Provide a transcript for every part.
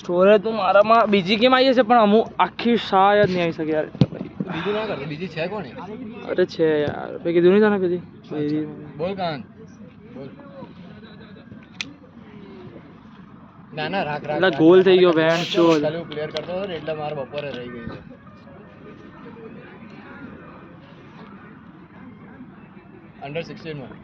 Storage તો મારામાં બીજી ગેમ આવી જશે પણ અમુક આખી શાયદ નહીં આવી શકે યાર. બીજી ના કરતો, બીજી છે કોની? અરે છે યાર, મેં કીધું નહીં તને પેલી. બોલ કાન બોલ. ના ના રાખ રાખ. એટલે ગોલ થઈ ગયો બેન ચોલ. ચાલુ ક્લિયર કરતો હતો એટલે મારે બપોરે રહી ગઈ છે. અંડર 16 માં.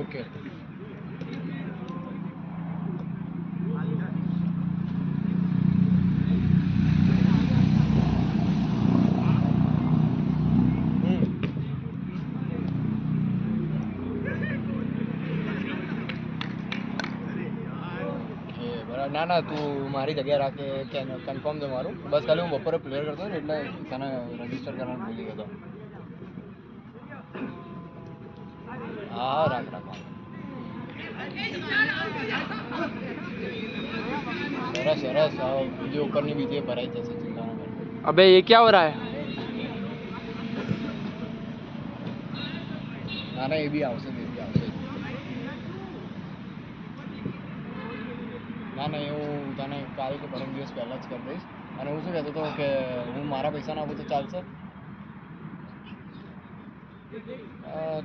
ઓકે. ના ના તું મારી જગ્યાએ રાખે કન્ફર્મ છે મારું. બસ ખાલી હું બપોરે પ્લેયર કરતો ને એટલે તને રજીસ્ટર કરવાનું ભૂલી ગયો. હા રાખ રાખ. સરસ સરસ. બીજી ઉપરની બીજી ભરાઈ જશે, ચિંતા ના કર. અબે ये क्या हो रहा है? ના ના એ બી આવશે, એ બી આવશે. ના ના એવું તને કાલે કે પરમ દિવસ પહેલાં જ કરી દઈશ. અને હું શું કહેતો હતો કે હું મારા પૈસા નાખું તો ચાલશે?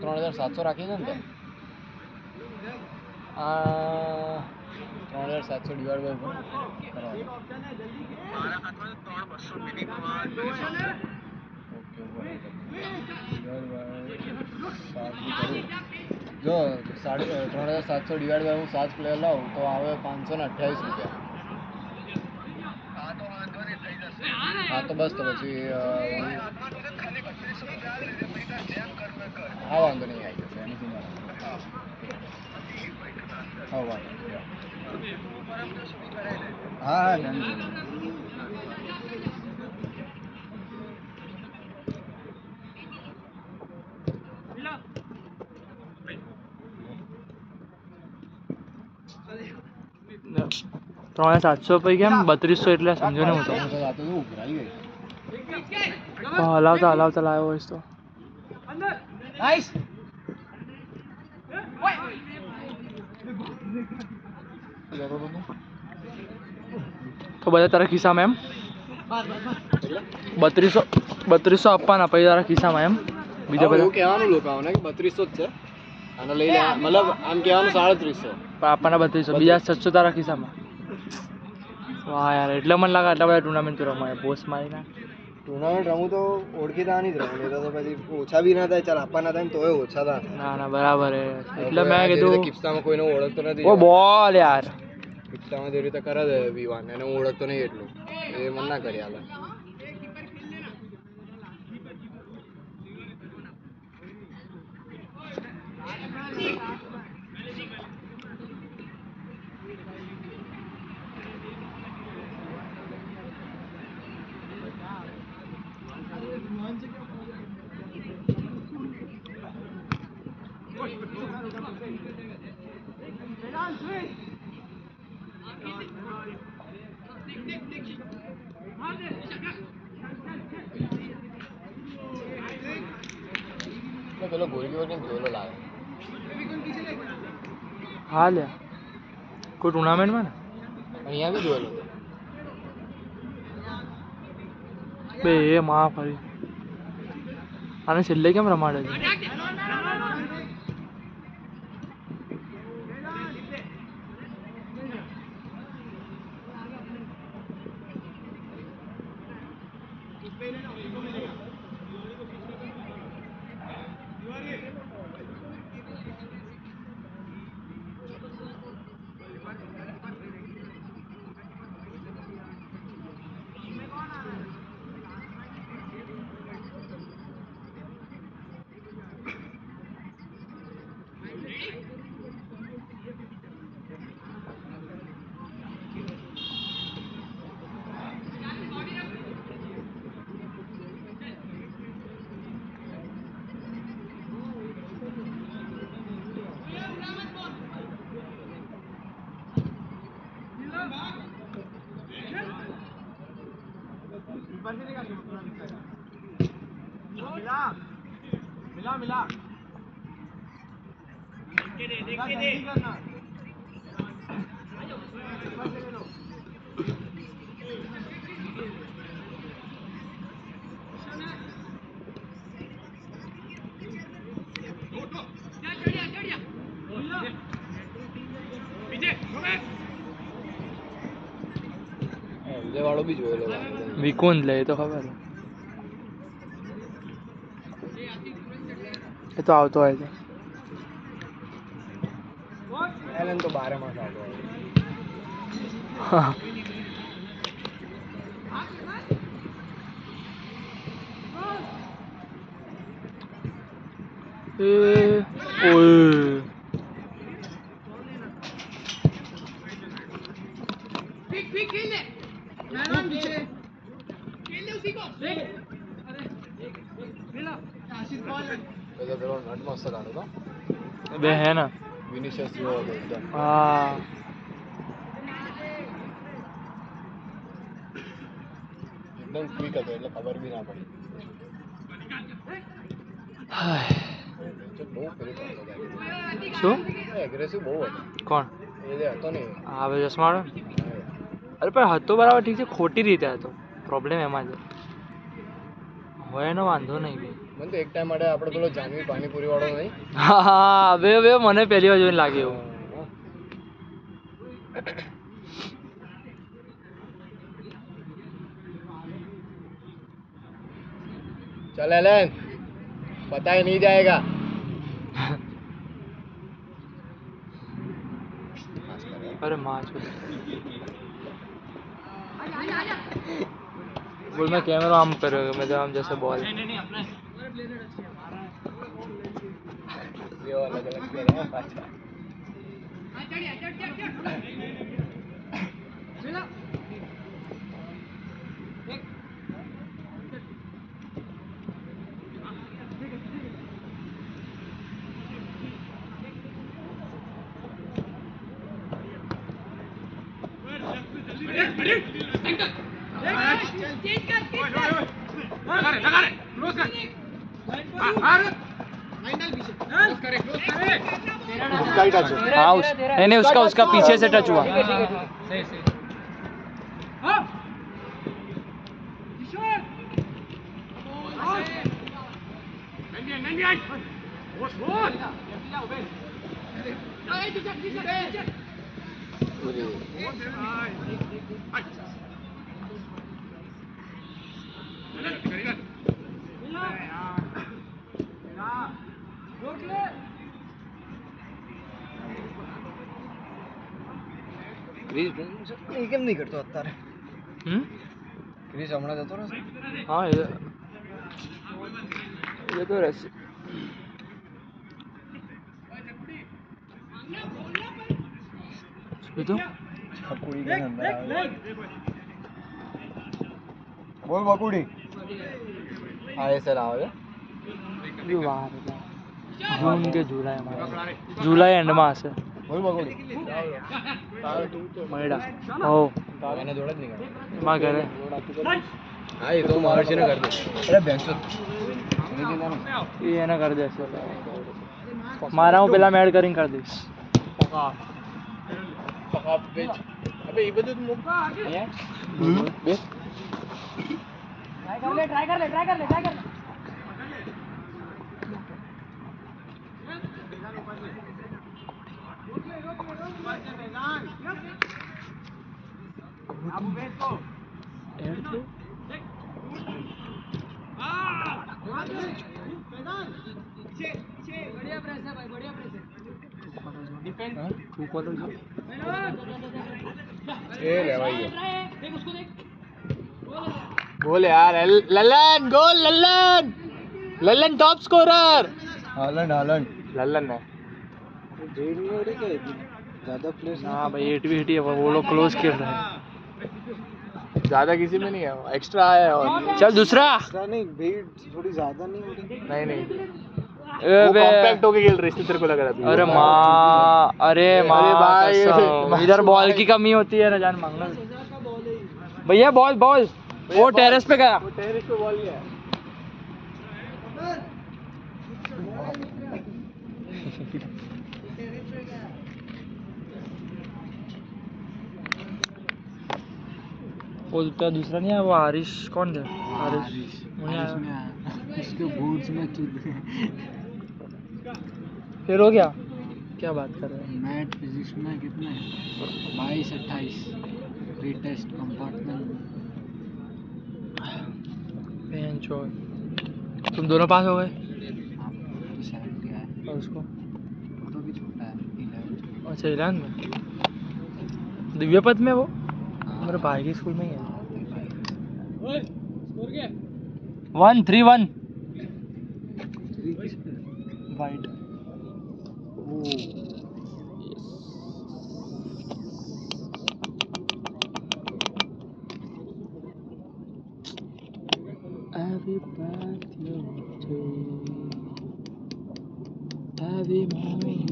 3700 રાખી છે ને તે? 3700 ડિવાઈડ બાય જો 3700 ડિવાઈડ બાય હું 7 પ્લેયર લાવું તો આવે 528 રૂપિયા. હા તો બસ તો પછી હા વાંધો નહીં, આવી જશે એની. હા વાંધો હા હા ડન. 3700 પૈ કેમ 3200 એટલે સમજો ને હું તો. હલાવતા હલાવતા લાવ્યો હોઈશ તો. તો બધા તારા ખિસ્સામાં એમ 3200 આપવાના પછી તારા ખિસ્સામાં એમ. બીજા બધા કહેવાનું લોકોને કે 3200 જ છે અને લઈ લે, મતલબ આમ કહેવાનું 3750 આપવાના 3200, બીજા 700 તારા ખિસ્સામાં. વાહ યાર, એટલે મને લાગે આટલા બધા ટુર્નામેન્ટ રમાય પોસ્ટ મારી ના. ટુર્નામેન્ટ રમું તો ઓળખીતા નહીં જ રમું, નહીં તો પછી ઓછા બી ના થાય. ચાલ આપવાના થાય ને તોય ઓછા થાય. ના ના બરાબર હે, એટલે મેં કીધું કિસ્સામાં કોઈને ઓળખતો નથી. ઓ બોલ યાર, કિસ્સામાં જે રીતે કરે છે વિવાન એને હું ઓળખતો નહીં એટલું, એ મને ના કરી આલે. પેલો ગોલકીપર કેમ જોયેલો લાગે? હા લે કોઈ ટુર્નામેન્ટમાં ને અહીંયા બી જોયેલો બે એ માં ફરી આને છેલ્લે કેમ રમાડે છે? વિજય વાળો બી જોયેલો વિકુંજ લે એ તો ખબર છે. એ તો આવતો હોય છે. એલન તો 12 માસ આવતો હોય. હા. ઓય પેલો નટ મસ્ત લાગે તો બે હે ના વિનિશિયસ જેવો હતો એકદમ. હા એકદમ ક્વિક હતો એટલે ખબર બી ના પડી. બહુ પેલું કરતો હતો. શું એગ્રેસિવ બહુ હતો. કોણ એ જે હતો ને હા હવે ચશ્માવાળો અરે પણ હતો બરાબર ઠીક છે ખોટી રીતે હતો પ્રોબ્લેમ એમાં છે હોય એનો વાંધો નહીં ભાઈ. મને તો એક ટાઈમ માટે આપણે પેલો જાનવી પાણીપુરી વાળો નહીં હા હા હવે મને પહેલી વાર જોઈને લાગે એવું. चल एलन पता ही नहीं जाएगा. अरे माँ बोल मैं कैमरा आम करोगे मैं आम जैसे बॉल ये अलग अलग प्लेयर है अच्छा. हाँ नहीं नहीं उसका उसका पीछे से टच हुआ. ક્રિસ એ કેમ નહીં કરતો અત્યારે? ક્રિસ હમણાં જતો રહેશે? हाँ ये तो रहશે. ये तो બકુડી કે અંદર આવે. બોલ બકુડી. હા એ સર આવે. ये बाहर जून के जुलाई में जुलाई एंड में हશે. બોલ બકુડી. મૈડા ઓ એને જોડે જ નહીં કરે. માં ઘરે હા એ તો મહર્ષિને કરી દે. અરે બેંસો એ એને કરી દેશે મારા હું પેલા એડ કરીને કરી દઈશ. અબે એ બધું મૂક બે ટ્રાય કર લે એ લેવાઈ ગયો. બોલ યાર Lallan goal Lallan Lallan top scorer. Haaland Haaland Lallan है ज्यादा प्लेस हाँ भाई 80 है वो लोग क्लोज खेल रहे हैं. ज्यादा किसी में नहीं है एक्स्ट्रा है और चल दूसरा नहीं भीड़ थोड़ी ज्यादा नहीं हो रही. नहीं वो कॉम्पैक्ट होके खेल रही है तेरे को लग रहा था. अरे माँ अरे भाई, कसम. इधर बॉल की कमी होती है ना जान मांगना भैया बॉल बॉल वो टेरेस पे गया. टेरिस पे बॉल गया. वो तो दूसरा नहीं है, वो हारिश कौन थे? हारिश मुझे हारिश आया। में आया। उसके बूट्स में चुद फिर हो गया? क्या बात कर रहे हैं? मैथ फिजिक्स में कितने 22-28 टेस्ट कंपार्टमेंट। बेंचो तुम दोनों पास हो गए हाँ तो 70 आया। और उसको? वो तो भी छोटा है 11। अच्छा 11 में दिव्य पथ में वो हाँ मेरे भाई के स्कूल में ही है। हाँ, तेरे भाई। 1-3-1 थ्री किसमें? White. Happy birthday to you. Happy morning.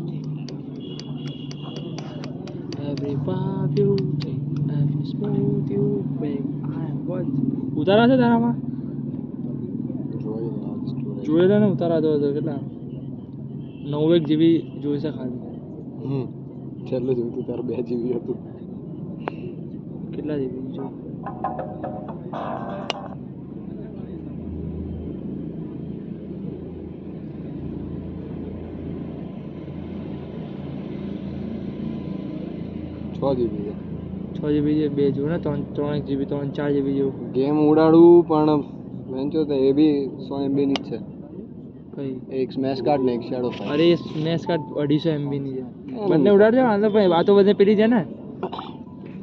Every vibe you take, every smooth you make. I am what? ઉતારા છે તારામાં? જોઈ લે ને ઉતારા તો કેટલા 9 GB જોઈ છે ખાલી. છેલ્લે જોયું તું તારે 2 GB હતું. કેટલા GB જો? GB 6 GB છે બે જો ને 3 GB 4 GB જેવું. ગેમ ઉડાડું પણ વેંચો તો એ બી 100 MB ની જ છે. કઈ એક સ્મેશ કાર્ડ ને એક શેડો ફાઇલ. અરે સ્નેસ કાર્ડ 250 MB ની છે. બંને ઉડાડજો વાંધો ભાઈ આ તો બધે પેલી છે ને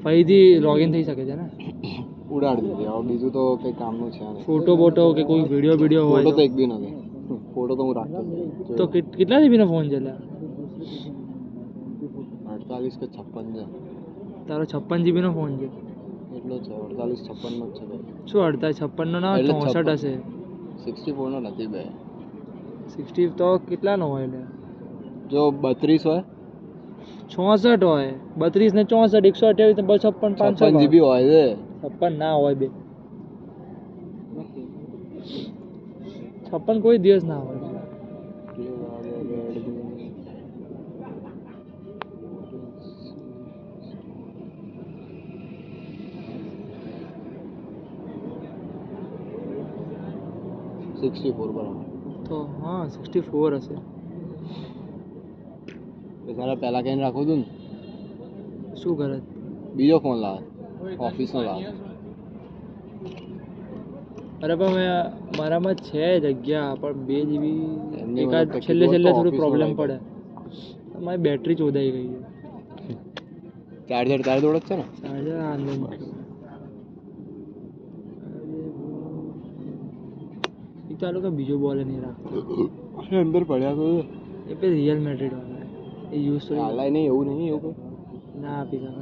ફરીથી લોગિન થઈ શકે છે ને. ઉડાડી દીધી. હવે બીજું તો કંઈ કામનું છે નહીં. ફોટો બોટો કે કોઈ વિડીયો હોય ફોટો તો તો એક બી નથી. ફોટો તો હું રાખતો જ નહીં. તો કેટલા GB નો ફોન છે લ્યા? 48 કે 56 છે. તારો 56 GB નો ફોન છે? એટલો છે 48-56 નો જ છે ભાઈ. શું 58-56 નો ના એટલે 64 હશે. 64 નો નથી બે. 60 તો કેટલાનો હોય લ્યા? જો 32 હોય 64 હોય 32 ને 64 128 ને 256 500 56 GB હોય છે. 56 ના હોય બે 56 કોઈ દિવસ ના હોય. બરાબર. તો હા 64 હશે. તો તારા પહેલા કઈ રાખું તું ને શું કરે? બીજો ફોન લાવ ઓફિસનો લાવ. અરે પણ મારામાં છે જગ્યા પણ 2 GB એમની એકાદ મતલબ છેલ્લે તકલીફ હોય તો થોડું office પ્રોબ્લેમ માં પડે. મારી બેટરી ચોદાઈ ગઈ છે. ચાર્જર તારી જોડે જ છે ને? ચાર્જર આ અંદર મૂક્યું. એક તો આ લોકો બીજો બોલ નહીં રાખતો. અંદર પડ્યા તો એ પે રિયલ મેડ્રિડ વાળા એ યુઝ તો હાલાય નહીં એવું નહીં એવું કંઈ. ના આપી શકે.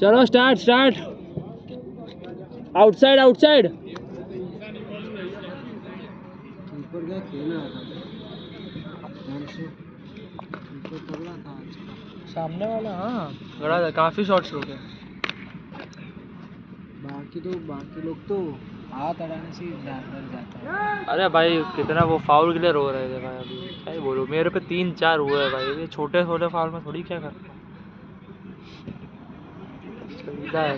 ચલો સ્ટાર્ટ આઉટસાइड ऊपर क्या खेला था ऊपर तगड़ा था आज का. सामने वाला हाँ गड़ा था काफी शॉट्स रोके. बाकी लोग तो हाथ अड़ाने से डर जाता है. अरे भाई कितना वो फाउल के लिए रो रहे थे भाई. अभी क्या ही बोलूं मेरे पे 3-4 हुए हैं भाई. ये छोटे फाउल में थोड़ी क्या कर चलता है.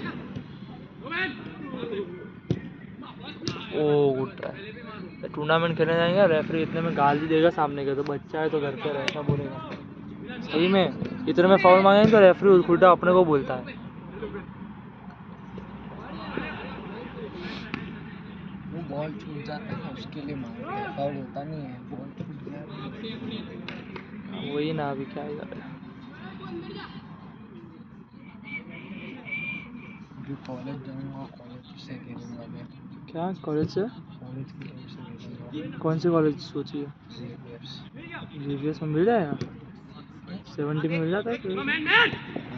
ओ गुड ट्राई. टूर्नामेंट खेलने जाएंगे रेफरी इतने में गाली देगा सामने के तो बच्चा है तो घर पे रहे ऐसा बोलेगा. सही में इतने में फाउल मांगेंगे तो रेफरी उल्टा अपने को बोलता है. वो बॉल छूट जाता है उसके लिए मारते हैं. फाउल होता नहीं है. बॉल छूट गया वही ना अभी क्या ही कर. अभी कॉलेज जाऊंगा. कॉलेज से खेलूंगा मैं. क्या कॉलेज से? कॉलेज की तरफ से खेलूंगा. कौन से कॉलेज सोची है? जीवीएस में मिल जाएगा? 70 में मिल जाता है?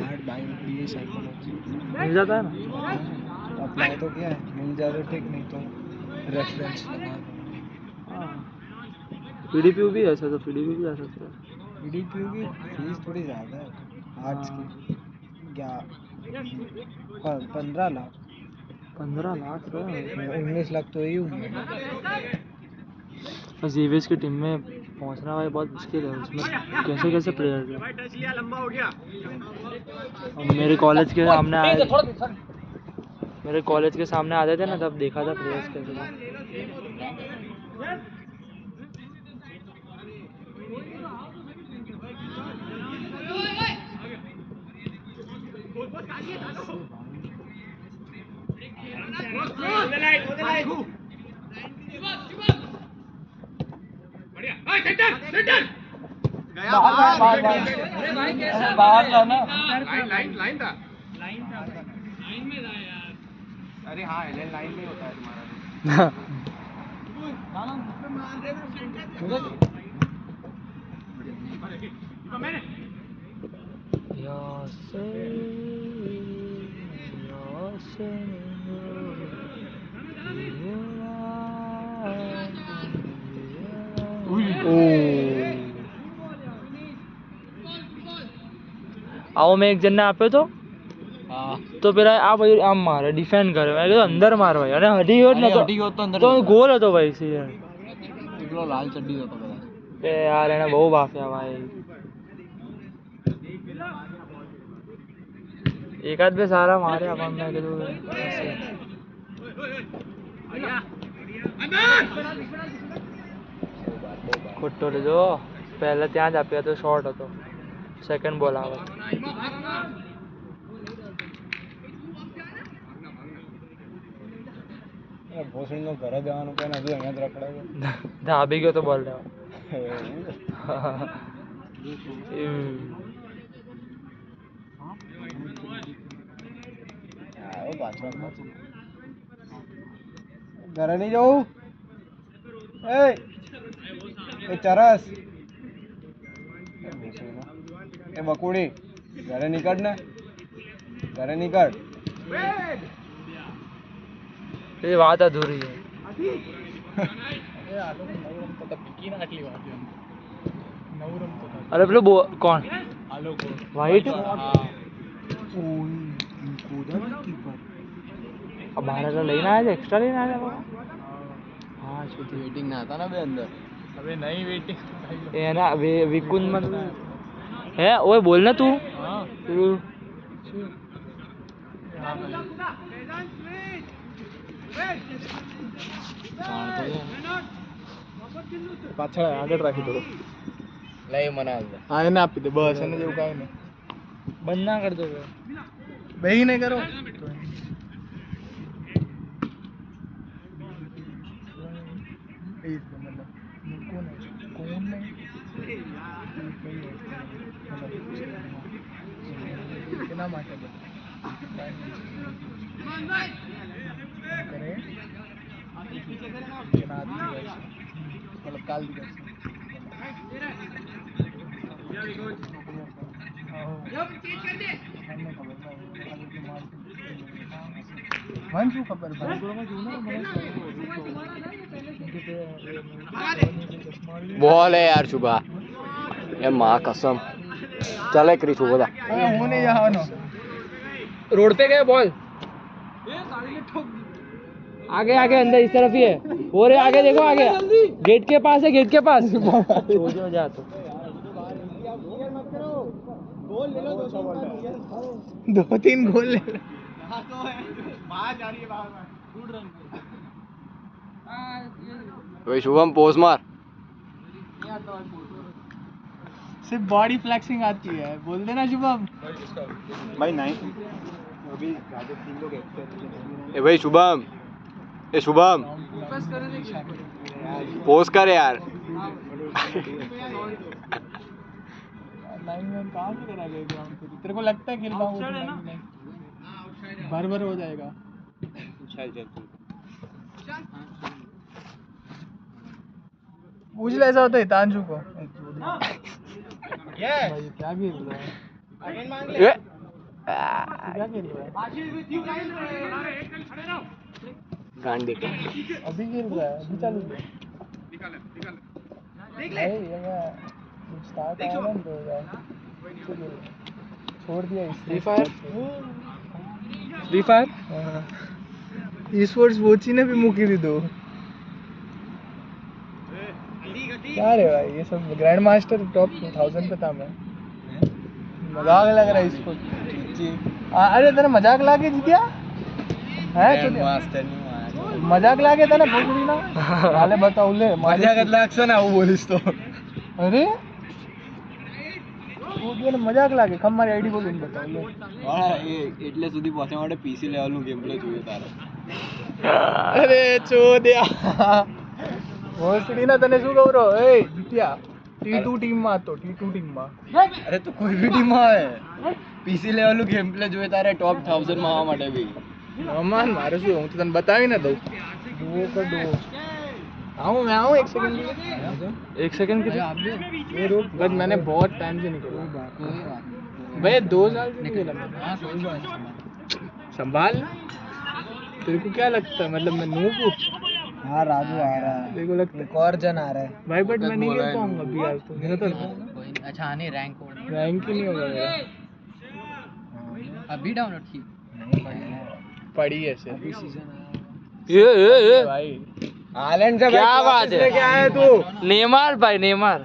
आर्ट बायो बीए साइकोलॉजी मिल जाता है ना? अप्लाई तो किया है. मिल जाए तो ठीक नहीं तो रेफरेंस लगा. हाँ पीडीपीयू भी है ऐसा तो पीडीपीयू भी जा सकता है. पीडीपीयू की फीस थोड़ी ज़्यादा है आर्ट्स की. क्या 15 लाख 15 लाख है. 19 लाख तो यही हुए. जीवीएस की टीम में पहुंचना भाई बहुत मुश्किल है उसमें, कैसे कैसे प्लेयर है। अब मेरे कॉलेज के सामने आए, मेरे कॉलेज के सामने आते थे ना, तब देखा था प्लेयर्स कैसे थे। बाहर था ना। अरे हाँ, लाइन में होता है तुम्हारा। आओ मैं एक जन ने आपे तो हाँ, તો પેલા આ ભાઈ આમ મારે ડિફેન્ડ કરે, મેં કીધું અંદર માર ભાઈ, અને હટી ગયો જ ને હટી ગયો તો અંદર તો ગોલ હતો ભાઈ સીધો. એકલો લાલ ચડ્ડી હતો કદાચ. એ યાર એને બહુ બાફ્યા ભાઈ. એકાદ બે સારા માર્યા પણ મેં કીધું ખોટો લીધો. પહેલા ત્યાં જ આપ્યા તો શોર્ટ હતો, સેકન્ડ બોલ આવે. ભોસડી નો ઘરે જવાનું કોઈ હજુ અહીંયા જ રખડાવે. ધાબી ગયો તો બોલ લેવા. ઘરે નહીં જવું. એ ચરસ, એ બકુડી, ઘરે નીકળ ને, ઘરે નીકળ. એ વાત અધૂરી છે. અરે પેલું કોણ વ્હાઈટ બહાર લઈને આવ્યા છે, એક્સ્ટ્રા લઈને આવ્યા. હા વેટિંગ ના હતા ને બે અંદર. હવે નહીં વેટિંગ એના વિકુંજ મતલબ હે. ઓય બોલ ને તું. પાછળ આગળ રાખી દો. લઈ મને હા એને આપી દે બસ, એને જેવું કાંઈ નહીં. બંધ ના કરતો બેહી નહીં કરો. કેના માટે मतलब काल दिवस શું ખબર બોલ है यार शुभा ये माँ कसम चले करी छू बता હું નહીં જવાનો. रोड पे गए बॉल आगे आगे अंदर इस तरफ ही है. हो रहे आगे देखो, आगे गेट के पास है, गेट के पास. जो जा तो 2-3 गोल ले भाई. शुभम पोज मार. सिर्फ बॉडी फ्लेक्सिंग आती है, बोल देना शुभम. भाई नहीं अभी ज्यादा 3 लोग ए भाई शुभम, ए शुभम पोज कर यार. लाइन में कहाँ से करा गया ग्राउंड पे? तेरे को लगता है खेल पाऊंगा? भर भर हो जाएगा. चल चल पूछ ले, ऐसा होता है तांजू को. क्या खेल रहा है? क्या खेल रहा है? गांड देख अभी खेल रहा है, अभी चालू है. स्टार्ट आया ना तो छोड़ दिया. फ्री फायर ई स्पोर्ट्स वोची ने भी मुकी दी दो. क्या रे भाई, ये सब ग्रैंड मास्टर टॉप 2000 पे था मैं। मजाक लग रहा है इसको। अरे तेरा मजाक लागे जीतिया है? मजाक लागे था ना भोसड़ी ना हाले बताऊ ले मजाक लागશે ને આવું બોલીશ તો। अरे वो મજાક લાગે ખમ મારી આઈડી બોલીને બતાવ લે। હા એ એટલે સુધી પહોંચવા માટે પીસી લેવલનું ગેમ પ્લે જોઈએ તારે। અરે ચોદ્યા ભોસડી ના તને શું કહું રો એ જીત્યા T2 ટીમમાં હતો T2 ટીમમાં। અરે તો કોઈ બી ટીમમાં આવે પીસી લેવલનું ગેમ પ્લે જોઈએ તારે ટોપ 1000 માં આવવા માટે બી। અમાન મારે શું હું તો તને બતાવી ના દઉં ડુઓ કા ડુઓ। आऊँ मैं आऊँ 1 सेकंड के लिए। 1 सेकंड के लिए ये रुक बस मैंने बहुत टाइम से नहीं खेला भाई 2 साल से नहीं खेला मैंने। संभाल तेरे को क्या लगता है मतलब मैं नूब हूँ? हाँ राजू आ रहा है तेरे को लगता है? एक और जन आ रहा है भाई बट मैं नहीं खेल पाऊंगा अभी यार तो मेरा तो अच्छा नहीं रैंक रैंक ही नहीं होगा मेरा अभी डाउनलोड की पड़ी है से ये भाई हालैंड से क्या बात है? क्या है तू? नेमार भाई नेमार।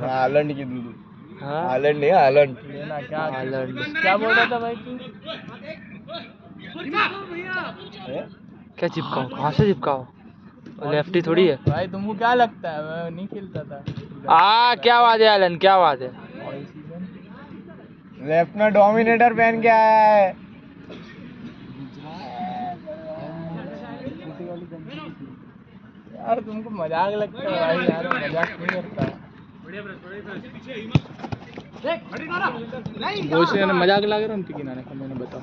हालैंड की दूध हाँ हालैंड नहीं हालैंड लेना क्या हालैंड। क्या बोल रहा था भाई तू? क्या चिपकाओ कहाँ से चिपकाओ लेफ्टी थोड़ी है। भाई तुमको क्या लगता है मैं नहीं खेलता था। क्या बात है आलन क्या बात है। लेफ्ट में डोमिनेटर पहन के आया है। यार तुमको मजाक लगता है भाई यार मजाक नहीं करता। गोशी ने मजाक लग रहा है किनारे का मैंने बताओ।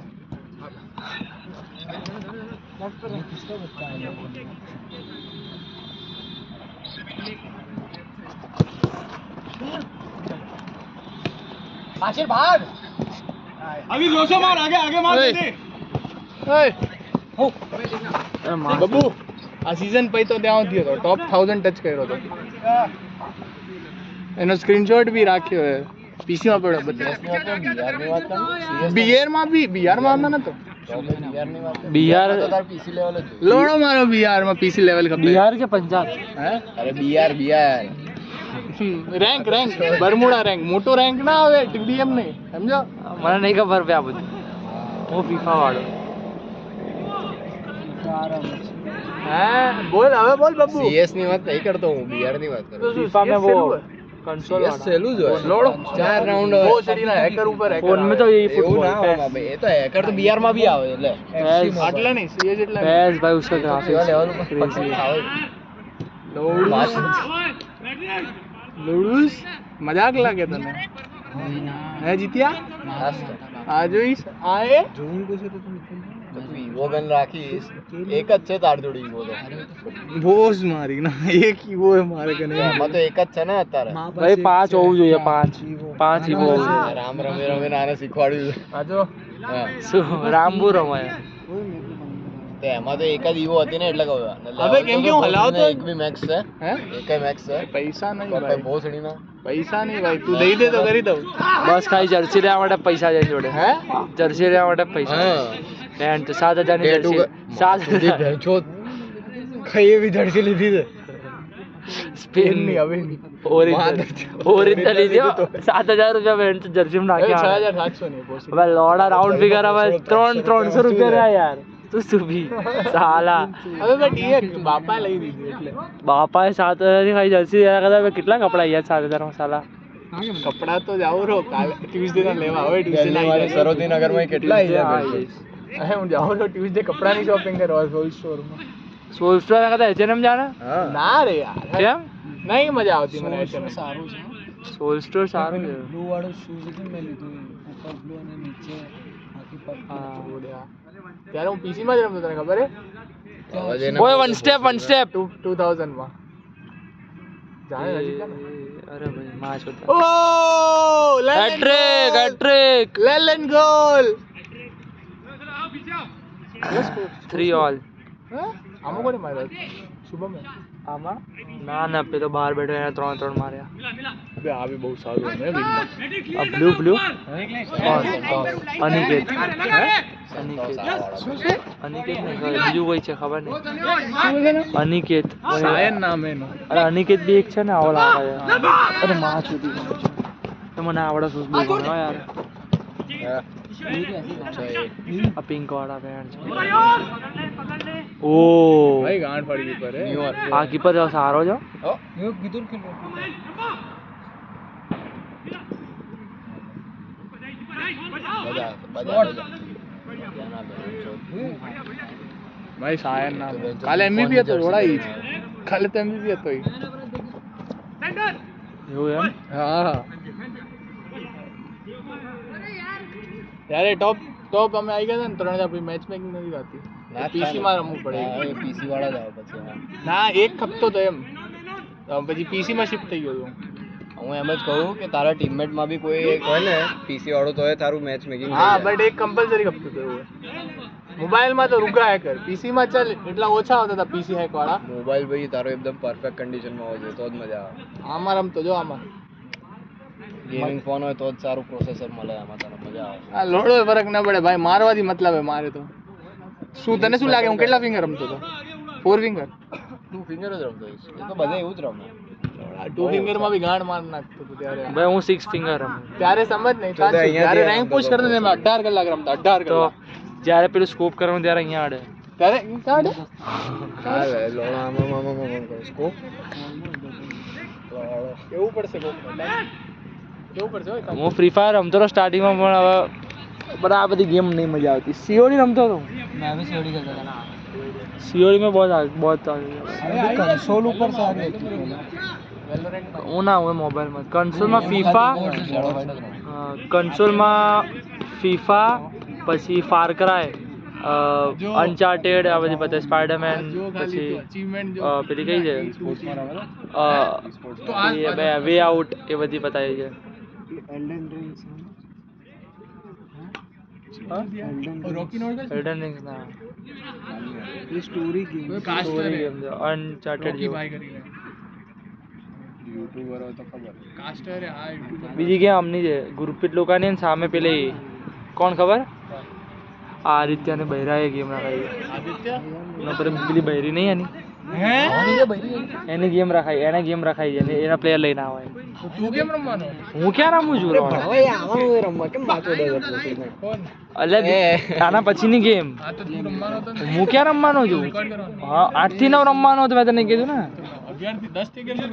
आशीर भाग अभी जोशो मार आगे आगे मार दे। बब्बू આ સીઝન પછી તો ત્યાં થયો હતો ટોપ 1000 ટચ કર્યો હતો એનો સ્ક્રીનશોટ બી રાખ્યો હે પીસી માં પડ્યો બતાવ બિહાર માં બી બિહાર માં નતો बिहार पीसी लेवल लोड़ो मारो बिहार में पीसी लेवल का बिहार के पंजाब हैं अरे Bihar Bihar rank rank Bermuda rank मोटो रैंक ना आवे टीडीएम नहीं समझो મને નહીં ખબર પે આ બધું હું ફીફા વાળો हैं बोल હવે બોલ બબ્બુ सीएस ની વાત નહીં કરતો હું बिहार ની વાત કરું फीफा में वो कंसोल वाला सेलू जो है लोड़ो 4 राउंड वो चડીના हैकर ઉપર हैकर फोन में तो यही એવું फुटबॉल ના હોય બાબા એ તો हैकर तो बिहार માં બી આવે એટલે આટલા નહીં सीएस એટલા पैस भाई उसका ग्राफिक्स लेवल ઉપર આવે लोडूस मजाक लागे तने है जीतिया आज आए जून को से तो तुम ईवो गन राखीस एक अच्छे तार जोड़ी ईवो तो बोस मारी ना एक ईवो है मारे कने માં તો એક જ છે ને અત્યારે ભાઈ 5 હોવું જોઈએ 5 ઈવો રામ રમે રમે આને શીખવાડ્યું આજો હા શું રામબુ રમાય તે એમાં તો એક જ ઈવો હતી ને એટલે કહું હવે કેમ કે હું હલાવતો એક બી મેક્સ છે હે એક મેક્સ છે પૈસા નહીં ભાઈ ભોસડી ના પૈસા નહીં ભાઈ તું દઈ દે તો કરી દઉં બસ ખાલી જર્સી લેવા માટે પૈસા જાય જોડે હે જર્સી લેવા માટે પૈસા પેન્ટ 7000 ની જર્સી 7000 છો કઈ એવી જર્સી લીધી છે સ્પેન ની હવે ઓરિજિનલ લીધી 7000 રૂપિયા પેન્ટ જર્સી માં નાખ્યા 6700 ની ભોસડી હવે લોડા રાઉન્ડ ફિગર હવે 300 રૂપિયા રહ્યા યાર તું સુભી સાલા હવે બટ એ બાપા લઈ દીધી એટલે બાપાએ 7000 ની ખાઈ જર્સી લેવા કરતા હવે કેટલા કપડા યાર 7000 માં સાલા કપડા તો જાવ રો કાલે ટ્યુઝડે ના લેવા હવે ટ્યુઝડે ના આવી સરોદી નગર માં કેટલા આવી જાય હે હું જાવ રો ટ્યુઝડે કપડા ની શોપિંગ કરવા સોલ સ્ટોર માં સોલ સ્ટોર માં કદા H&M જાના ના રે યાર કેમ નહીં મજા આવતી મને H&M સારું છે સોલ સ્ટોર સારું છે બ્લુ વાળો શૂઝ હતું મેં લીધું ઉપર બ્લુ અને નીચે બાકી પર ઓડ્યા ત્યારે હું પીસી માં જ રમતો તને ખબર હે ઓય વન સ્ટેપ 2000 માં જાણે નજીક અરે ભાઈ मैच होता ओ हैट्रिक लेलन गोल 3 ऑल આમાં કોને માર્યો શુભમ આમાં ના ના પે તો બહાર બેઠો એને 3 માર્યા અબે આ બી બહુ સારું છે વિનમાં આ બ્લુ અનિકેત અનિકેત નહીં, બીજું કોઈ છે ખબર નહીં. શું છે ને અનિકેત સાયન નામ એનું. અરે અનિકેત બી એક છે ને આવો લાગે છે. અરે માં છૂટી તો મને આવડે શું બહુ ગમે યાર. આ પિંક વાળા પેન્ટ છે. ઓ ભાઈ ગાંઠ પડી પર હે આ કીપર સારો છે. ન્યુ કીધું કે ભાઈ સાયન નામ કાલે એમબીબી હતો રોડાઈ કાલે તો એમબીબી હતો ઈ. એવું એમ. હા ત્યારે ટોપ અમે આવી ગયા હતા ને 3000 પછી મેચ મેકિંગ નથી થતી. પીસી માં રમવું પડે. પીસી વાળા જ આવે પછી. ના એક હપ્તો તો એમ પછી પીસી માં શિફ્ટ થઈ ગયો છું. હું એમ જ કહું કે તારા ટીમમેટ માં બી કોઈ એક હોય ને પીસી વાળો તો તારું મેચ મેકિંગ હા બટ એક કમ્પલસરી હપ્તો તો એવું મોબાઈલ માં તો રૂગા હેકર પીસી માં ચાલ એટલા ઓછા આવતા હતા પીસી હેક વાળા. મોબાઈલ ભાઈ તારો એકદમ પરફેક્ટ કન્ડિશન માં હોય તો જ મજા આવે. આમાં રમતો જો આમાં ગેમિંગ ફોન હોય તો જ સારું પ્રોસેસર મળે આમાં તને મજા આવે. આ લોડો ફરક ના પડે ભાઈ મારવાથી મતલબ હે મારે તો. શું તને શું લાગે હું કેટલા ફિંગર રમતો હતો? 4 ફિંગર 2 ફિંગર જ રમતો હોઈશ. એ તો બધા એવું જ રમે. 2 ફિંગર માં બી ગાંડ માર નાખતો હતો ત્યારે. ભાઈ હું 6 ફિંગર રમું. ત્યારે સમજ નહીં ત્યારે રેન્ક પુશ કરતો ને મેં 18 કલાક રમતા 18 તો કલાક. જ્યારે પેલું સ્કોપ કરવાનું ત્યારે અહીંયા આડે. ત્યારે કાઢે હા લે લોણા આમાં સ્કોપ કેવું પડશે કોક કેવું પડશે હોય હું ફ્રી ફાયર રમતો હતો સ્ટાર્ટિંગમાં પણ હવે બધા આ બધી ગેમ નહીં મજા આવતી. સીઓડી રમતો હતો. मैं भी सीढ़ी करता था ना. सीओडी में बहुत कंसोल ऊपर सारी હતી હું ના હું મોબાઈલમાં કન્સોલમાં ફીફા કન્સોલમાં ફીફા પછી ફાર ક્રાય અનચાર્ટેડ આ બધી બધા સ્પાઈડરમેન પછી પેલી કઈ છે વે આઉટ એ બધી બતાવી છે. રોકી નોટ એલ્ડન રિંગ્સ ના ये स्टोरी गेम અનચાર્ટેડ रोकी भाई કરીને યુટ્યુબર હોય તો ખબર કાસ્ટર હા યુટ્યુબર બીજી ગેમ આમની છે ગુરપ્રીત લોકાની ને સામે પેલી કોણ ખબર આદિત્ય ને બૈરાએ ગેમ રખાઈ. આદિત્ય એના પર પેલી બૈરી નહીં એની હે એની ગેમ રખાઈ એને ગેમ રખાઈ છે એના પ્લેયર લઈને આવે. તું કેમ રમવાનો હું ક્યાં રમું છું હવે આવવાનું એ રમવા કેમ પાછો દે કોણ એટલે આના પછીની ગેમ આ તો તું રમવાનો હતો ને હું ક્યાં રમવાનો છું. રેકોર્ડ કરવાનો હા 8 થી 9 રમવાનો હતો મેં તને કીધું ને 11 થી 10 થી કેમ નહીં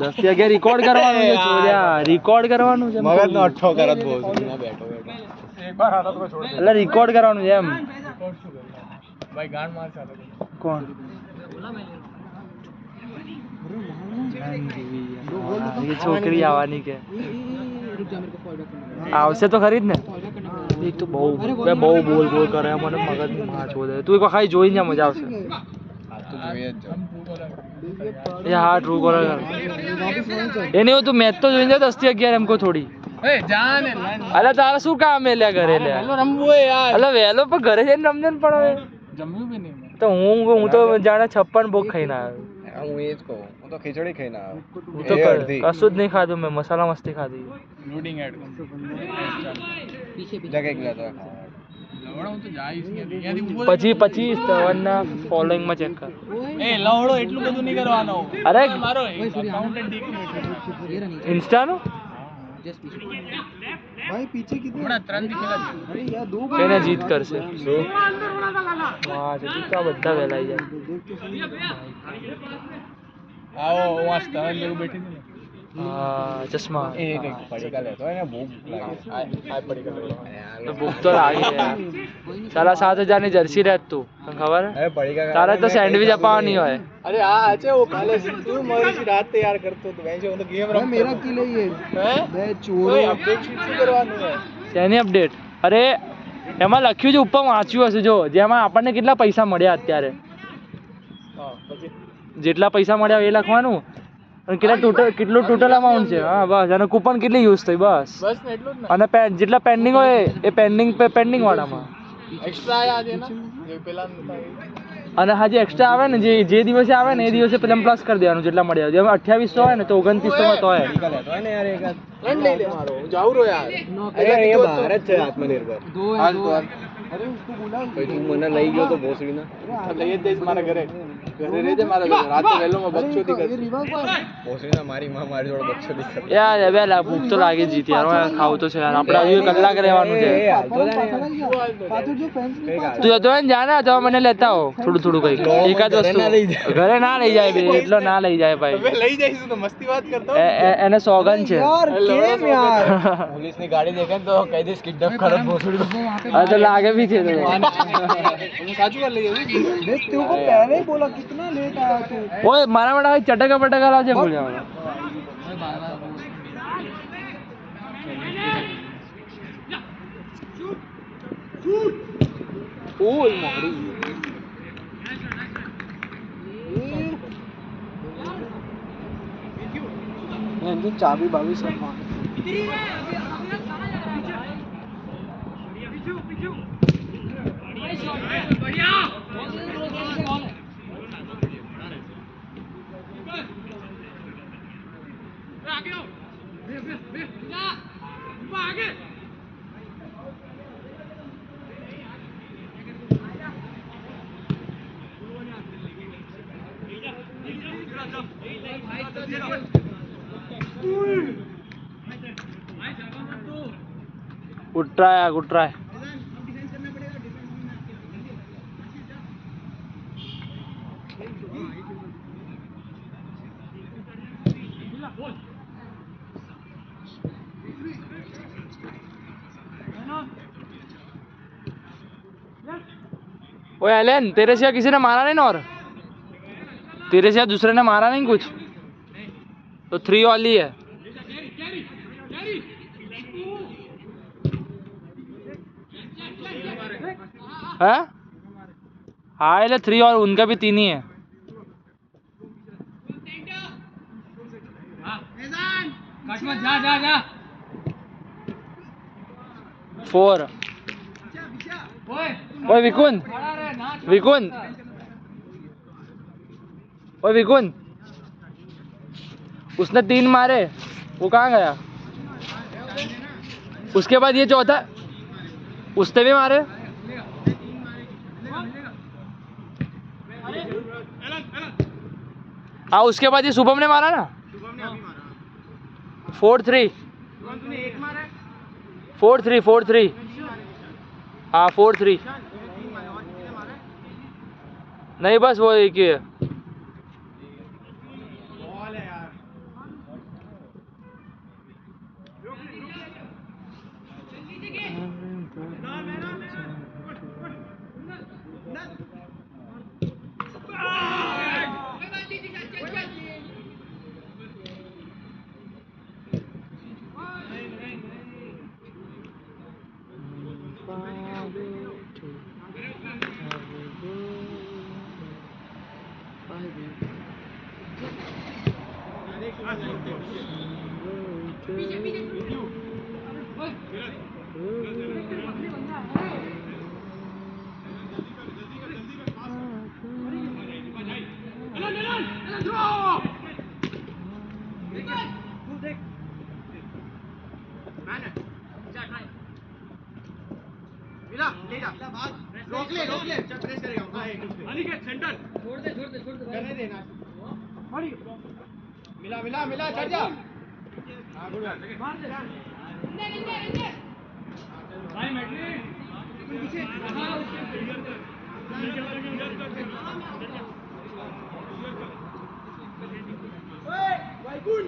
10 થી 11 રેકોર્ડ કરવાનું છે ચોર્યા રેકોર્ડ કરવાનું છે મગજ નો અઠ્ઠો કરત બહુ ના બેઠો એક બાર હાથ તો છોડ એટલે રેકોર્ડ કરવાનું છે એમ. રેકોર્ડ શું કરવાનો ભાઈ ગાંડ માર ચાલે કોણ એ છોકરી આવવાની કે આવશે તો ખરી જ ને. એક તો બહુ બહુ બોલ બોલ કરે મને મગજ માં છોડે. તું એક ખાલી જોઈને મજા આવશે. આ તો જોઈએ જ એ હા ટ્રુ કોલર એને એવું તું મેચ તો જોઈને જા 10 થી 11 એમ કો થોડી. એ જા ને અલે તારે શું કામ હે લે ઘરે લે હેલો રમવું હોય યાર અલે વહેલો પણ ઘરે જઈને રમજે ને. પણ હવે જમ્યું બી નહીં તો હું તો જાણે 56 ભોગ ખાઈને આવ્યો. હું એ જ કહું હું તો ખીચડી ખાઈને આવ્યો. હું તો કશું જ નહીં ખાધું મેં મસાલા મસ્તી ખાધી. લોડિંગ એડ જગ એક લેતો લવડો હું તો જાઈશ ને અહીંયાથી ઊભો પછી ના ફોલોઈંગમાં ચેક કર. એ લવડો એટલું બધું નહીં કરવાનો અરે મારો અકાઉન્ટન્ટ ડીક ઇન્સ્ટાનું भाई पीछे कितने हमारा 3 दिखेगा अरे यार 2 એને જીત કરશે. વાહ જીતા બધા વેલાઈ જાય. आओ वहां स्टार लोग बैठे थे હા ચશ્મા એક એક પડીકા લેતો હોય ને ભૂખ લાગે आ पड़ेगा તો ભૂખ તો લાગી યાર. તારા 7000 ની જર્સી રહે તું તને ખબર હે હવે પડીકા તારે તો સેન્ડવિચ અપાવવાની હોય. अरे हाँ अच्छे वो काले तू मरी सी रात तैयार करतो तो वैसे वो तो गेम रम मेरा किल है ये हैं मैं चोर अपडेट शीट से करवानी है શેની અપડેટ? અરે એમાં લખ્યું છે ઉપર વાંચ્યું હશે જો જેમાં આપણને કેટલા પૈસા મળ્યા અત્યારે हां પછી જેટલા પૈસા મળ્યા એ લખવાનું અને કેટલું ટોટલ અમાઉન્ટ છે. હા બસ અને કૂપન કેટલી યુઝ થઈ બસ બસ ને એટલું જ ને અને જેટલા પેન્ડિંગ હોય એ પેન્ડિંગ વાળામાં एक्स्ट्रा आया दे ना जो पेला અને હાજે એક્સ્ટ્રા આવે ને જે દિવસે આવે ને એ દિવસે પેલા પ્લસ કરી દેવાનું જેટલા મળ્યા. જેમ 2800 હોય ને તો 2900 માં તો હોય. પડીકા લેતો હોય ને યાર એક रन ले ले मारो जाऊ रो यार અરે અહીંયા બહાર જ છે આત્મનિર્ભર दो हाल तो हाल अरे उसको बोला भाई तू મને લઈ ગયો તો ભોસડીના લઈ જ જઈશ મારા ઘરે ઘરે રહેજે મારા ઘરે રાતે વહેલો માં બચ્ચોથી કર ભોસડીના મારી માં મારી જોડે બચ્ચોથી કર યાર હવે ભૂખ તો લાગી જ હતી યાર ખાવું તો છે યાર આપણે હજુ કલાક રહેવાનું છે તું જતો હોય ને જાના તો મને લેતા હો થોડું થોડું કઈ એકાદ વસ્તુ ઘરે ના લઈ જાય બે એટલો ના લઈ જાય ભાઈ લઈ જઈશું તો મસ્તી વાત કરતો એને સોગન છે કેમ યાર પોલીસની ગાડી દેખે તો કહી દઈશ કિડનેપ કરો ભોસડી હવે તો લાગે भी थे तो मैं साचू कर लिया देख तू को पहले ही बोला कितना लेट आया तू ओए मारा बड़ा चटका पटका लाजे भूल जाओ ओए मारी मैं तो चाबी बाबी सब मार गुड ट्राई गुड ट्राई ओए एलन तेरे से किसी ने मारा नहीं ना और तेरे से दूसरे ने मारा नहीं कुछ तो 3 वाली है हाँ हाँ एले 3 और उनका भी 3 ही है जा जा जा 4 ओए विकुन विकुन ओए विकुन उसने 3 मारे वो कहाँ गया उसके बाद ये चौथा उसने भी मारे हाँ उसके बाद ये शुभम ने मारा ना 4-3 4-3 हाँ 4-3 नहीं बस वो एक ही है रोक ले चल प्रेस करेगा अनिकेत सेंटर छोड़ दे करने देना मिला चढ़ जा हां गुड मार दे इंदर भाई मैट्रिक पीछे हां ओए भाई गुड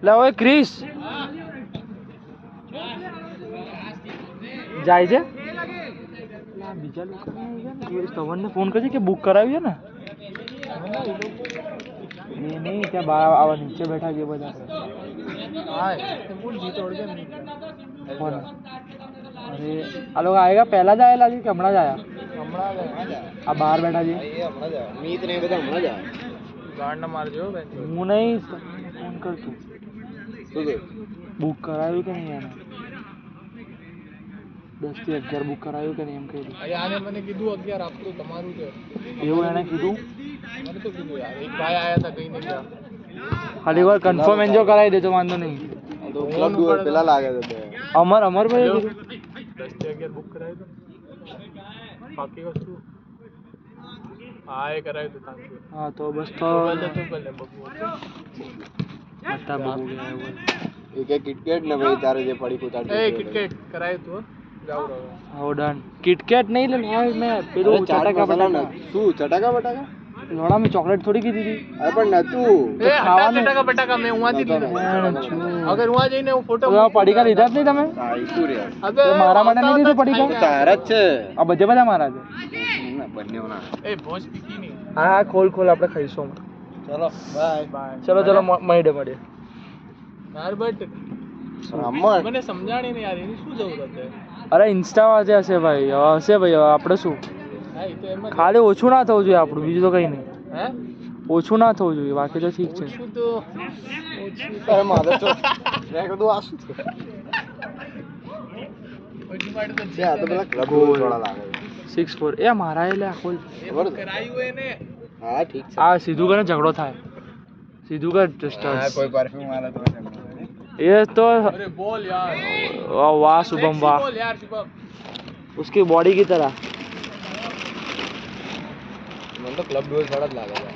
લે ઓય ક્રિસ જાય છે લા બીજા લોકો તવનને ફોન કરજે કે બુક કરાવી છે ને નહીં ત્યાં બહાર આવા નીચે બેઠા છે બધા કોણ અરે આ લોકો આएगा પહેલા જ આયેલા છે કે હમણાં જ આયા આ બહાર બેઠા છે મીત ને બધા હમણાં જ આવે ગાંડ ના મારજો હું નહીં ફોન કરતું બુક કરાવ્યું કે નહીં એને 10 થી 11 બુક કરાવ્યું કે નહીં એમ કહી દઉં આને મને કીધું 11 આપણું તમારું છે એવું એને કીધું મને તો કીધું યાર એક ભાઈ આયા હતા કઈ નહીં ગયા ખાલી વાર કન્ફર્મ એન્જો કરાવી દેજો વાંધો નહીં તો ક્લબ દૂર પેલા લાગે છે અમર ભાઈ 10 થી 11 બુક કરાવી દો બાકી વસ્તુ હા એ કરાવી દો તાંકી હા તો બસ તો બતા બબુ ગયા એવું એક કિટકેટ ને ભાઈ તારે જે પડી કુતાડ એ કિટકેટ કરાવી તું જાવ રહો હા ડન કિટકેટ નહીં લે ભાઈ મેં પેલું ચટાકા બટાકા શું ચટાકા બટાકા લોડા મેં ચોકલેટ થોડી કીધી હતી અરે પણ નતું એ ખાવાનું ચટાકા બટાકા મેં ઉવાથી લીધું અગર ઉવા જઈને હું ફોટો પડીકા લીધા જ નહીં તમે આઈસુ રે અબે મારા માટે નહીં લીધું પડીકા તારા જ છે આ બધે બધા મારા છે બંનેઓના એ ભોજ પીકી નહીં હા ખોલ આપણે ખાઈશું ચલો બાય બાય ચલો મળીએ યાર બટ રમણ મને સમજાણી નહીં યાર એની શું જરૂરત છે અરે ઇન્સ્ટા વાજે હશે ભાઈ હવે આપણે શું હા એ તો એમ જ ખાલી ઓછું ના થવું જોઈએ આપણું બીજું તો કંઈ નહીં હે ઓછું ના થવું જોઈએ બાકી તો ઠીક છે શું તો અરે મારે તો મેં કીધું આ શું છે ઓછી માટે તો આ તો પેલા ક્લબ વાળા લાગે 6-4 એ મારા એટલે આ ખોલ ખબર છે કરાયું એને હા ઠીક છે આ સીધું કરીને ઝઘડો થાય સીધું કર હા કોઈ પરફ્યુમ વાળા તો એ તો અરે બોલ યાર વાહ શુભમ વાહ બોલ યાર શુભમ उसकी बॉडी की तरह. મને તો ક્લબ ડોર વાળા જ લાગે છે.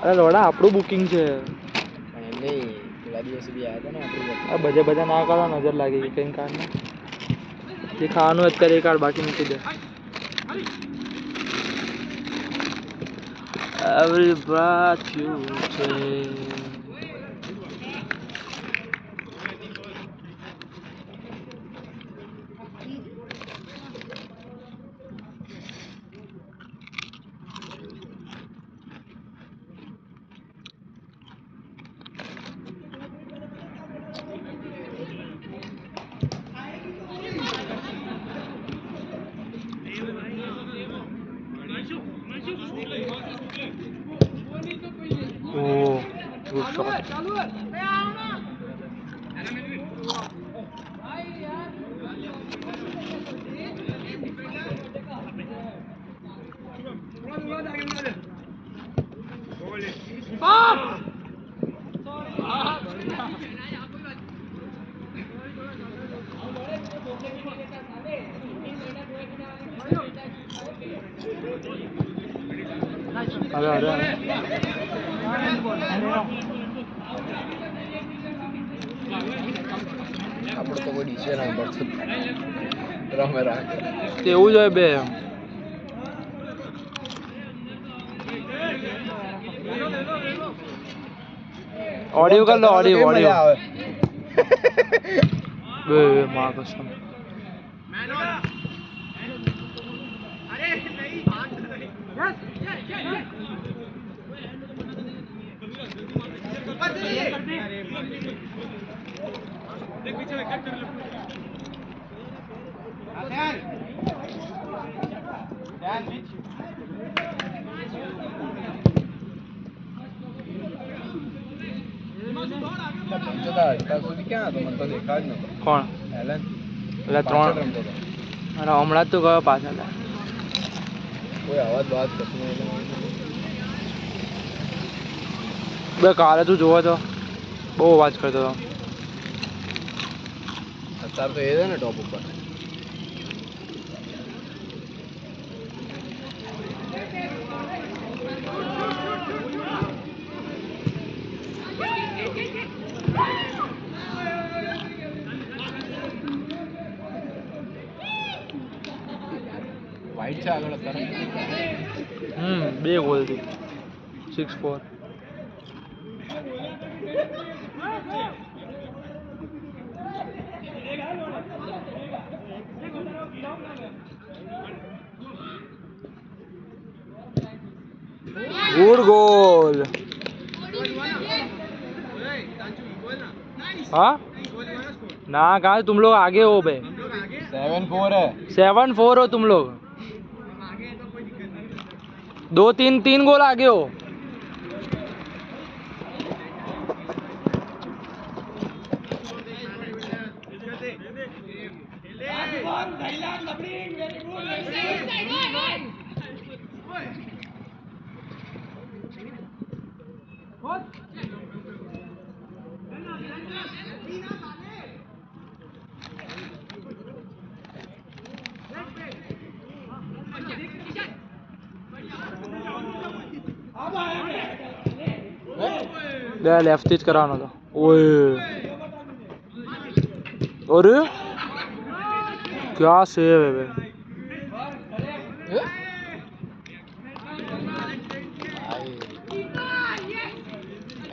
અરે લોડા આપણું બુકિંગ છે. પણ એમ નહીં, પેલા દિવસે બી આવ્યા હતા ને આપણી આ બધા ના કરો, નજર લાગી ગઈ કંઈ કારણે. જે ખાવાનું હોય અત્યારે એ કાઢ, બાકી મૂકી દે. Every breath you take. Oh, good shot. अरे આપણે તો કોઈ ડીસે ના પડતું રમે રાખે તેવું જ હોય બે. ઓડિયો કર લો, ઓડિયો બે માં કસમ. અત્યાર સુધી ક્યાં હતો? મને તો દેખાય જ નતો. કોણ? એલન એટલે પાછળ 3. રમતો હતો. અરે હમણાં જ તો ગયો પાછળ. કોઈ અવાજ બાદ કશું નહીં. બે કાલે તું જોવો તો બહુ અવાજ કરતો હતો. અત્યારે તો એ છે ને ટોપ ઉપર. વાઈટ છે આગળ અત્યારે. 2 ગોલ થી 6-4. Good goal. हाँ ना कहा तुम लोग आगे हो बे. 7-4 है. 7-4 हो तुम लोग. 2-3 गोल आगे हो. लेफ्ट ही कराना था. ओए और क्या सेव है बे.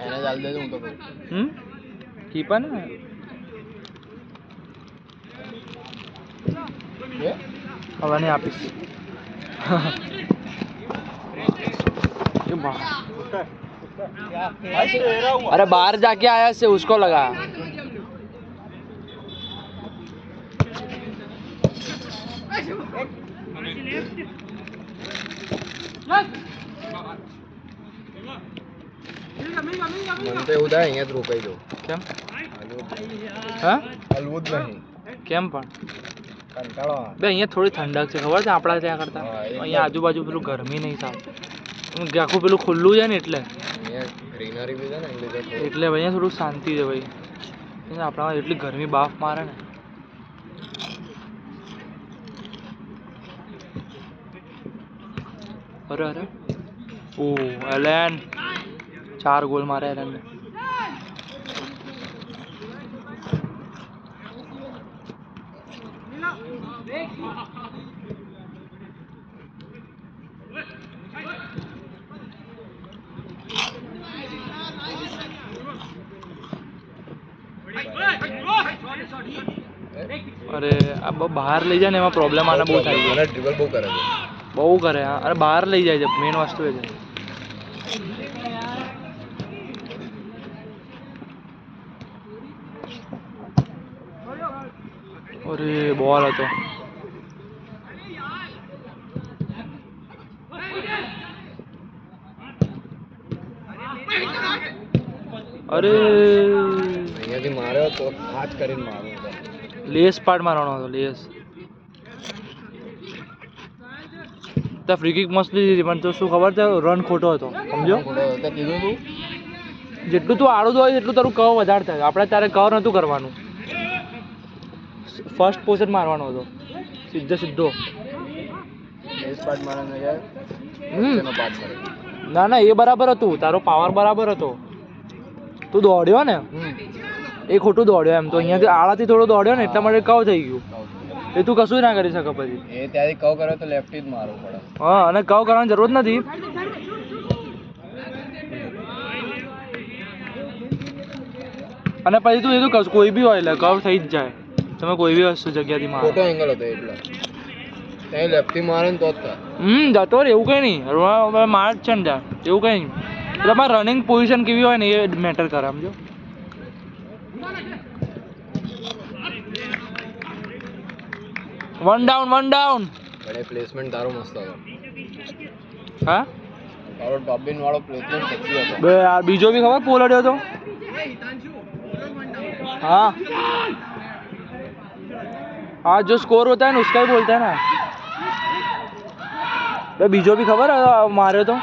એને ચાલ દે હું તો કહું. कीपर ना हवा नहीं आपस. अरे बाहर जाके आया से उसको लगा. મને તો એવું થાય અહીંયા જ રોકાઈ દઉં. કેમ? હા હલવું જ નહીં. કેમ પણ કંટાળો આવે. બે અહીંયા થોડી ઠંડક છે ખબર છે આપણા ત્યાં કરતા. હા, એટલે. અહીંયા આજુબાજુ પેલું ગરમી નહીં થાય. આખું પેલું ખુલ્લું છે ને એટલે અહીંયા ગ્રીનરી બી છે ને એટલે એટલે અહીંયા થોડું શાંતિ છે ભાઈ. આપણામાં એટલી ગરમી બાફ મારે ને. अरे अरे ओ एलन 4 गोल मारे एलन ने अरे अब બહાર લઈ જાય ને એમાં પ્રોબ્લેમ આના બહુ થાય છે ડ્રિબલ બહુ કરે છે બહુ કરે હા અરે બહાર લઈ જાય છે મેઇન વસ્તુ એ છે અરે બોલ હતો અરે અહીંયાથી માર્યો તો હાથ કરીને માર્યો હતો લેસ પાર્ટ મારવાનો હતો લેસ તો ફ્રી કિક મસ્ત લીધી પણ તો શું ખબર છે રન ખોટો હતો સમજો કીધું તું જેટલું તું આડું હોય એટલું તારું કવ વધારે થાય આપણે તારે કવ નહોતું કરવાનું ફર્સ્ટ પોઝિશન મારવાનો હતો સીધો લેસ પાર્ટ મારવાનો છે તેનો પાર્ટ કરે ના ના એ બરાબર હતું તારો પાવર બરાબર હતો તું દોડ્યો ને એ ખોટું દોડ્યો એમ તો અહીંયાથી આળાથી થોડો દોડ્યો ને એટલા માટે કવ થઈ ગયું એ તું કશું ના કરી શકે પછી એ ત્યાંથી કવ કરે તો લેફ્ટ જ મારવું પડે હા અને કવ કરવાની જરૂર જ નથી અને પછી તું એ તો કોઈ બી હોય એટલે કવ થઈ જ જાય તમે કોઈ બી વસ્તુ જગ્યાથી મારો ખોટો એંગલ હતો એટલે ત્યાં લેફ્ટથી મારે ને તો જ થાય જતો રે એવું કંઈ નહીં માર છે ને ત્યાં એવું કંઈ નહીં તમારે રનિંગ પોઝિશન કેવી હોય ને એ મેટર કરે સમજો વન ડાઉન બડે પ્લેસમેન્ટ તારો મસ્ત હતો હા તારો ટોપિન વાળો પ્લેસમેન્ટ સેક્સી હતો બે યાર બીજો બી ખબર પોલડ્યો હતો हाँ हाँ जो स्कोर होता है ना उसका ही बोलते हैं ना तो बीजो भी खबर है मारे तो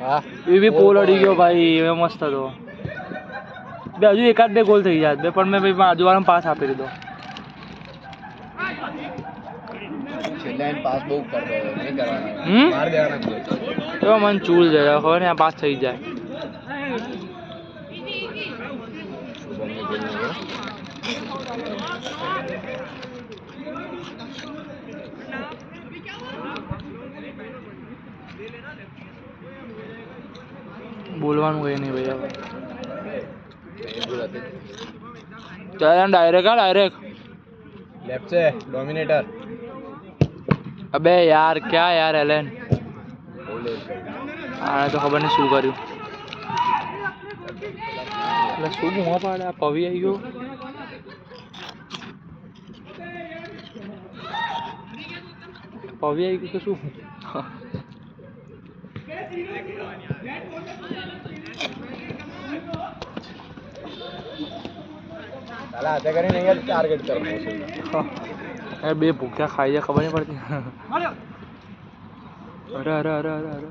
હા ये भी पोल अड़ी गयो भाई ये मस्त હતો બે હજુ એકાદ બે ગોલ થઈ જાય બે પણ મેં ભાઈ આજુવાળામાં પાસ આપી દીધો છેલ્લે પાસ બહુ કરતો હતો નહીં કરવાના હમ માર દેવાના ગોલ તો મને ચૂલ જાય ખબર ને આ પાસ થઈ જાય શુભમને ગોલ લાગ્યો બોલવાનું કઈ નહીં ભાઈ હવે એ ગોલ હતી ચાલ ડાયરેક્ટ લેફ્ટ છે ડોમિનેટર અબે યાર ક્યાં યાર એલેન બોલ આને તો ખબર નહીં શું કર્યું એટલે શું મોં પાડે આ પવી આવી ગયો પવી આવી ગયું કે શું તાલા હાથે કરીને અહીંયા ટાર્ગેટ કરવાનું અરે બે ભૂખ્યા ખાઈ જાય ખબર નહીં પડતી અરે અરે અરે અરે અરે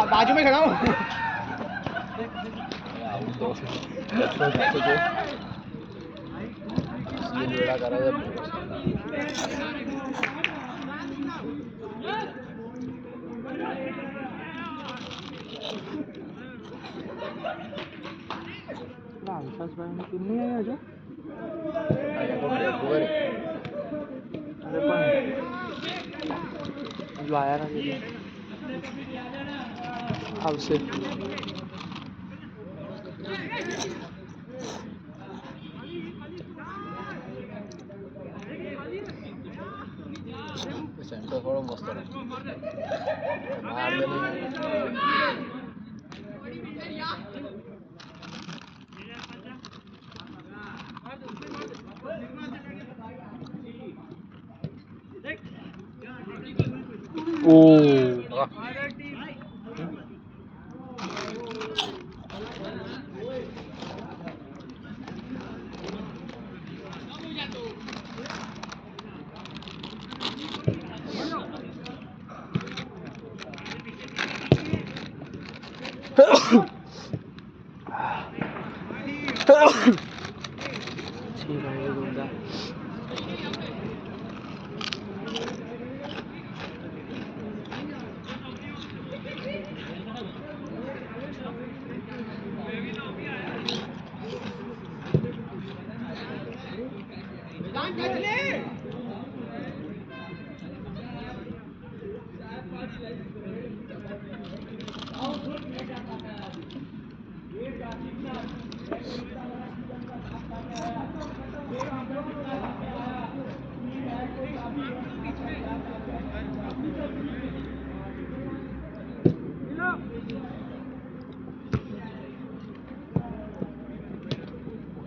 बाजू में खड़ा हूँ વેળા કરે છે હંસાસભાઈ ટીમ નહીં આવ્યા છો અહીંયા કોઈ બ્રેક કરે અરે પણ જો આયા નથી આવશે સેન્ટર થોડો મસ્ત રહે માર દે ठीक है ये बंदा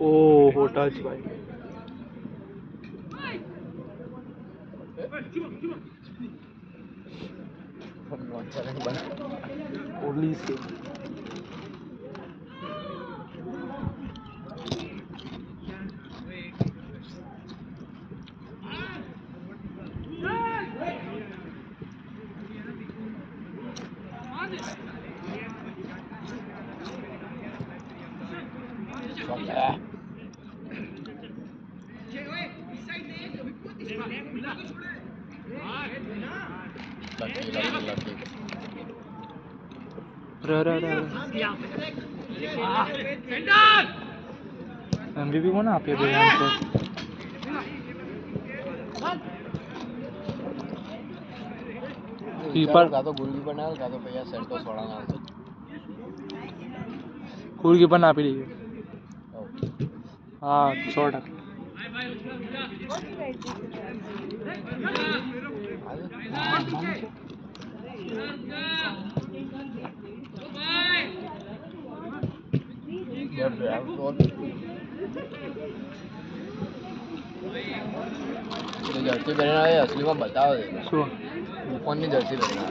ओह टच भाई ओनली से MVP કોને આપ્યો બે આન્સર कीपर का तो गोलकीपर ना का तो भैया सेंटोस वाला ना तो गोलकीपर ना આપી દઈએ હા 100% जर्सी पहना है असली में बताओ શું बुफोन ની जर्सी पहना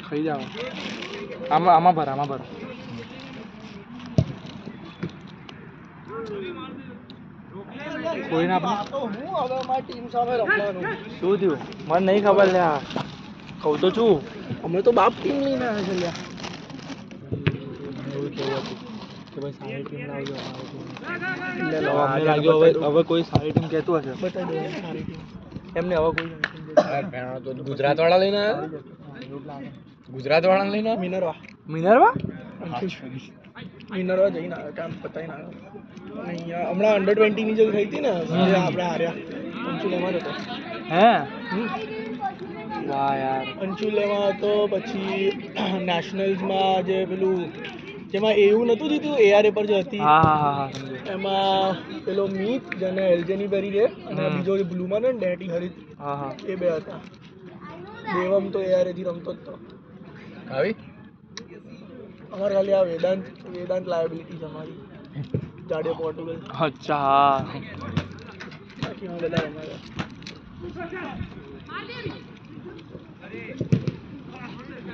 ખાઈ જાવ આમાં ભર કોઈ ના આપણે હું હવે મારી ટીમ સામે રમવાનું શું થયું મને નહીં ખબર લ્યા કહું તો છું અમે તો બાપ ટીમ લઈને આવ્યા છે લ્યા એવું કેવું હતું કે ભાઈ સારી ટીમ લાવજો લે લો અમને લાગ્યો હવે કોઈ સારી ટીમ કહેતું હશે બતાવી દો સારી ટીમ એમને હવે કોઈ है तो गुजरात वाला लेना है गुजरात वाला लेना है મિનરવા મિનર્વા મિનરવા જઈને આવ્યો કેમ બતાવીને આવ્યો અને અહીંયા હમણાં અંડર 20 ની જે થઈ હતી ને જે આપણે હાર્યા અંચુલેમાં હતો હે વાહ યાર અંચુલેમાં હતો પછી નેશનલ્સમાં જે પેલું જેમાં એવું નહોતું જીત્યું એઆરએ પર જે હતી હા હા હા હા સમજો એમાં પેલો મીત જેને એલજેની પેરી છે અને બીજો જે બ્લુમાં ને ડેટી હરિત હા હા એ બે હતા દેવમ તો એઆરએ થી રમતો જ તો આવી અમારે ખાલી આ વેદાંત લાયબિલિટી છે અમારી જાડે પોર્ટુગલ અચ્છા હા બાકી અમે બધા રમાયા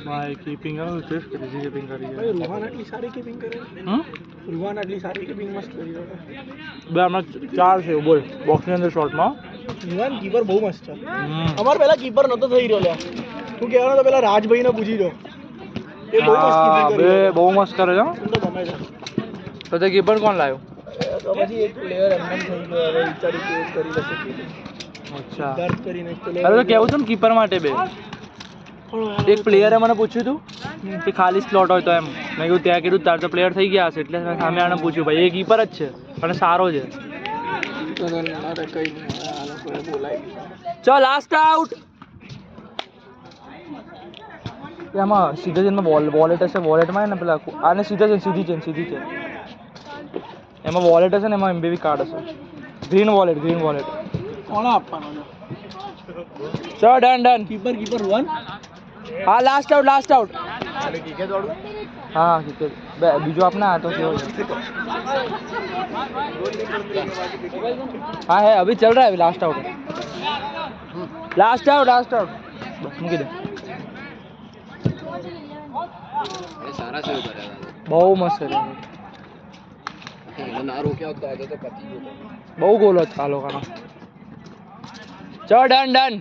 ભાઈ કીપિંગ આવું છે ક્રેઝી કીપિંગ કરી ભાઈ રૂહાન આટલી સારી કીપિંગ કરે રૂહાન આટલી સારી કીપિંગ મસ્ત કરી રહ્યો બે આમાં 4 છે બોલ બોક્સની અંદર શોટમાં રૂહાન કીપર બહુ મસ્ત છે અમારે પહેલા કીપર નતો થઈ રહ્યો લ્યા તું કહેવાનો તો પેલા રાજભાઈને પૂછી જો એ બહુ મસ્ત કીપિંગ બે કરી બહુ મસ્ત કરે છે હો. મને તો ગમે છે તો તે કીપર કોણ લાવ્યો તો પછી એક પ્લેયર એમને થઈ ગયો હવે વિચારી કેસ કરી લેશે keeping. અચ્છા દર્દ કરીને એક અરે તો કેવું છું ને કીપર માટે બે એક પ્લેયરે મને પૂછ્યું હતું કે ખાલી સ્લોટ હોય તો એમ મેં કીધું ત્યાં કીધું તાર તો પ્લેયર થઈ ગયા હશે એટલે મેં સામે આને પૂછ્યું ભાઈ એ કીપર જ છે અને સારો છે તો અરે કઈ નહીં હવે આ લોકોએ બોલાવી દીધા. ચલ લાસ્ટ આઉટ એમાં સીધા જઈને વોલેટ હશે વોલેટમાં ને પેલા આને સીધી છે એમાં વોલેટ હશે ને એમાં એમબીવી કાર્ડ હશે ગ્રીન વોલેટ કોણે આપવાનો છે ચલ ડન કીપર રૂહાન હા લાસ્ટ આઉટ अरे क्रिकेट वालू હા ક્રિકેટ બીજો આપને આ તો કેવો છે हाँ है अभी चल रहा है लास्ट आउट बस મૂકી દે अरे सारा से उधर है બહુ મસ્ત છે ना रोक्या होता है तो पति બહુ ગોલ હતા આ લોકોનો ચલ ડન